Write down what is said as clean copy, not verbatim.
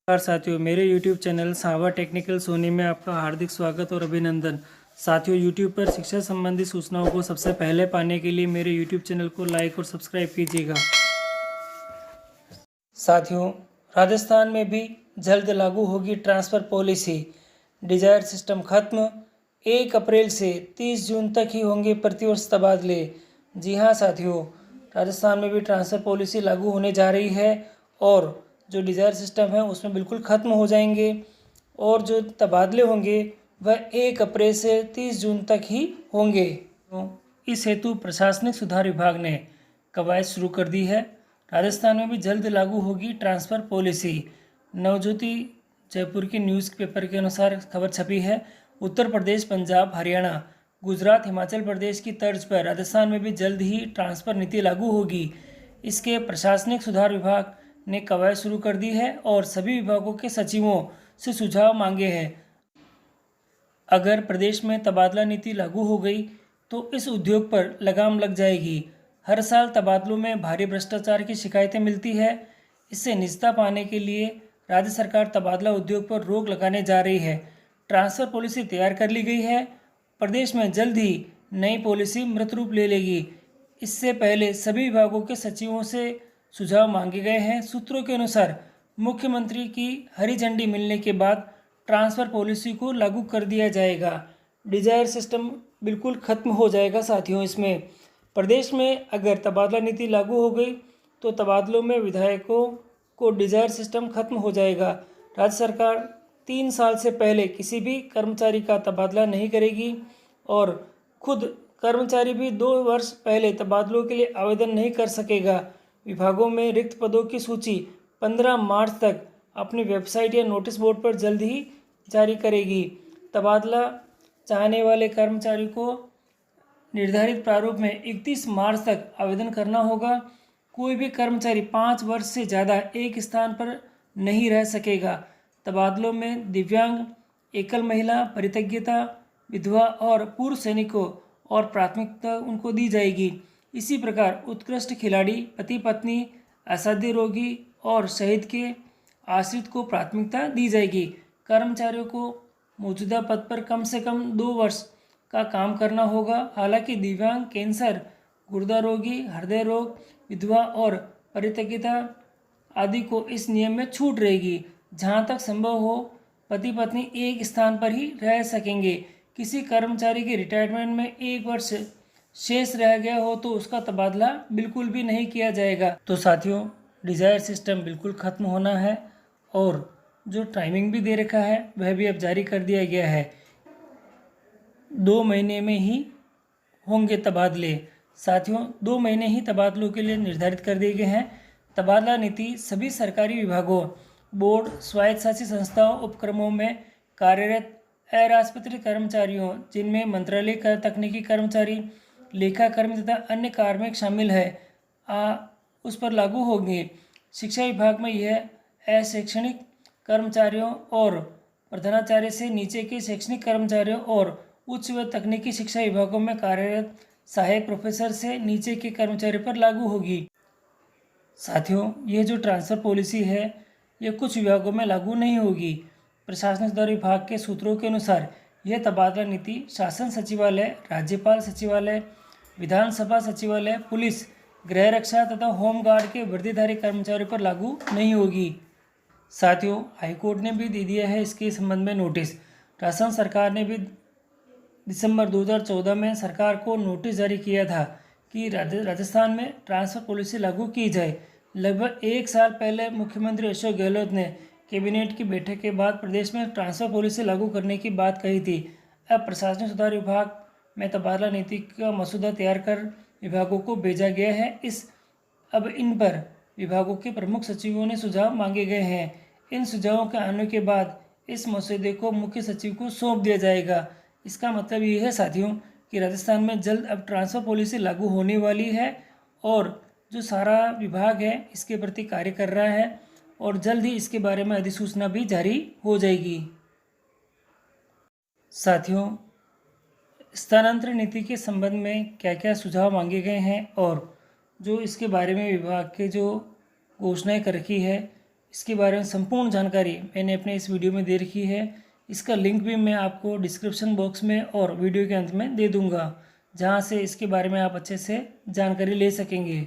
नमस्कार साथियों, मेरे YouTube चैनल सावा टेक्निकल सोनी में आपका हार्दिक स्वागत और अभिनंदन। साथियों, YouTube पर शिक्षा संबंधी सूचनाओं को सबसे पहले पाने के लिए मेरे YouTube चैनल को लाइक और सब्सक्राइब कीजिएगा। साथियों, राजस्थान में भी जल्द लागू होगी ट्रांसफ़र पॉलिसी। डिजायर सिस्टम खत्म। 1 अप्रैल से 30 जून तक ही होंगे प्रतिवर्ष तबादले। जी हाँ साथियों, राजस्थान में भी ट्रांसफ़र पॉलिसी लागू होने जा रही है और जो डिज़ायर सिस्टम है उसमें बिल्कुल ख़त्म हो जाएंगे और जो तबादले होंगे वह 1 अप्रैल से 30 जून तक ही होंगे। इस हेतु प्रशासनिक सुधार विभाग ने कवायद शुरू कर दी है। राजस्थान में भी जल्द लागू होगी ट्रांसफ़र पॉलिसी। नवज्योति जयपुर की न्यूज़ पेपर के अनुसार खबर छपी है। उत्तर प्रदेश, पंजाब, हरियाणा, गुजरात, हिमाचल प्रदेश की तर्ज पर राजस्थान में भी जल्द ही ट्रांसफ़र नीति लागू होगी। इसके प्रशासनिक सुधार विभाग ने कवायद शुरू कर दी है और सभी विभागों के सचिवों से सुझाव मांगे हैं। अगर प्रदेश में तबादला नीति लागू हो गई तो इस उद्योग पर लगाम लग जाएगी। हर साल तबादलों में भारी भ्रष्टाचार की शिकायतें मिलती है। इससे निजता पाने के लिए राज्य सरकार तबादला उद्योग पर रोक लगाने जा रही है। ट्रांसफ़र पॉलिसी तैयार कर ली गई है। प्रदेश में जल्द ही नई पॉलिसी मृत रूप ले लेगी। इससे पहले सभी विभागों के सचिवों से सुझाव मांगे गए हैं। सूत्रों के अनुसार मुख्यमंत्री की हरी झंडी मिलने के बाद ट्रांसफ़र पॉलिसी को लागू कर दिया जाएगा। डिजायर सिस्टम बिल्कुल ख़त्म हो जाएगा साथियों। इसमें प्रदेश में अगर तबादला नीति लागू हो गई तो तबादलों में विधायकों को डिजायर सिस्टम खत्म हो जाएगा। राज्य सरकार 3 साल से पहले किसी भी कर्मचारी का तबादला नहीं करेगी और खुद कर्मचारी भी 2 वर्ष पहले तबादलों के लिए आवेदन नहीं कर सकेगा। विभागों में रिक्त पदों की सूची 15 मार्च तक अपनी वेबसाइट या नोटिस बोर्ड पर जल्द ही जारी करेगी। तबादला चाहने वाले कर्मचारी को निर्धारित प्रारूप में 31 मार्च तक आवेदन करना होगा। कोई भी कर्मचारी 5 वर्ष से ज़्यादा एक स्थान पर नहीं रह सकेगा। तबादलों में दिव्यांग, एकल महिला, परित्यक्ता, विधवा और पूर्व सैनिकों और प्राथमिकता उनको दी जाएगी। इसी प्रकार उत्कृष्ट खिलाड़ी, पति पत्नी, असाध्य रोगी और शहीद के आश्रित को प्राथमिकता दी जाएगी। कर्मचारियों को मौजूदा पद पर कम से कम 2 वर्ष का काम करना होगा। हालांकि दिव्यांग, कैंसर, गुर्दा रोगी, हृदय रोग, विधवा और परित्यक्ता आदि को इस नियम में छूट रहेगी। जहां तक संभव हो पति पत्नी एक स्थान पर ही रह सकेंगे। किसी कर्मचारी के रिटायरमेंट में 1 वर्ष शेष रह गया हो तो उसका तबादला बिल्कुल भी नहीं किया जाएगा। तो साथियों, डिजायर सिस्टम बिल्कुल ख़त्म होना है और जो टाइमिंग भी दे रखा है वह भी अब जारी कर दिया गया है। 2 महीने में ही होंगे तबादले। साथियों, 2 महीने ही तबादलों के लिए निर्धारित कर दिए गए हैं। तबादला नीति सभी सरकारी विभागों, बोर्ड, स्वायत्त शासित संस्थाओं, उपक्रमों में कार्यरत अराजपत्रित कर्मचारियों, जिनमें मंत्रालय का तकनीकी कर्मचारी, लेखा कर्मी तथा अन्य कार्मिक शामिल है, उस पर लागू होंगे। शिक्षा विभाग में यह अशैक्षणिक कर्मचारियों और प्रधानाचार्य से नीचे के शैक्षणिक कर्मचारियों और उच्च व तकनीकी शिक्षा विभागों में कार्यरत सहायक प्रोफेसर से नीचे के कर्मचारी पर लागू होगी। साथियों, ये जो ट्रांसफ़र पॉलिसी है ये कुछ विभागों में लागू नहीं होगी। प्रशासनिक सुधार विभाग के सूत्रों के अनुसार यह तबादला नीति शासन सचिवालय, राज्यपाल सचिवालय, विधानसभा सचिवालय, पुलिस, गृह रक्षा तथा होमगार्ड के वर्दीधारी कर्मचारियों पर लागू नहीं होगी। साथियों, हाईकोर्ट ने भी दे दिया है इसके संबंध में नोटिस। राजस्थान सरकार ने भी दिसंबर 2014 में सरकार को नोटिस जारी किया था कि राजस्थान में ट्रांसफ़र पॉलिसी लागू की जाए। लगभग 1 साल पहले मुख्यमंत्री अशोक गहलोत ने कैबिनेट की बैठक के बाद प्रदेश में ट्रांसफ़र पॉलिसी लागू करने की बात कही थी। अब प्रशासनिक सुधार विभाग में तबादला नीति का मसौदा तैयार कर विभागों को भेजा गया है। अब इन पर विभागों के प्रमुख सचिवों ने सुझाव मांगे गए हैं। इन सुझावों के आने के बाद इस मसौदे को मुख्य सचिव को सौंप दिया जाएगा। इसका मतलब ये है साथियों कि राजस्थान में जल्द अब ट्रांसफ़र पॉलिसी लागू होने वाली है और जो सारा विभाग है इसके प्रति कार्य कर रहा है और जल्द ही इसके बारे में अधिसूचना भी जारी हो जाएगी। साथियों, स्थानांतरण नीति के संबंध में क्या क्या सुझाव मांगे गए हैं और जो इसके बारे में विभाग के जो घोषणाएं कर रखी है इसके बारे में संपूर्ण जानकारी मैंने अपने इस वीडियो में दे रखी है। इसका लिंक भी मैं आपको डिस्क्रिप्शन बॉक्स में और वीडियो के अंत में दे दूंगा, जहां से इसके बारे में आप अच्छे से जानकारी ले सकेंगे।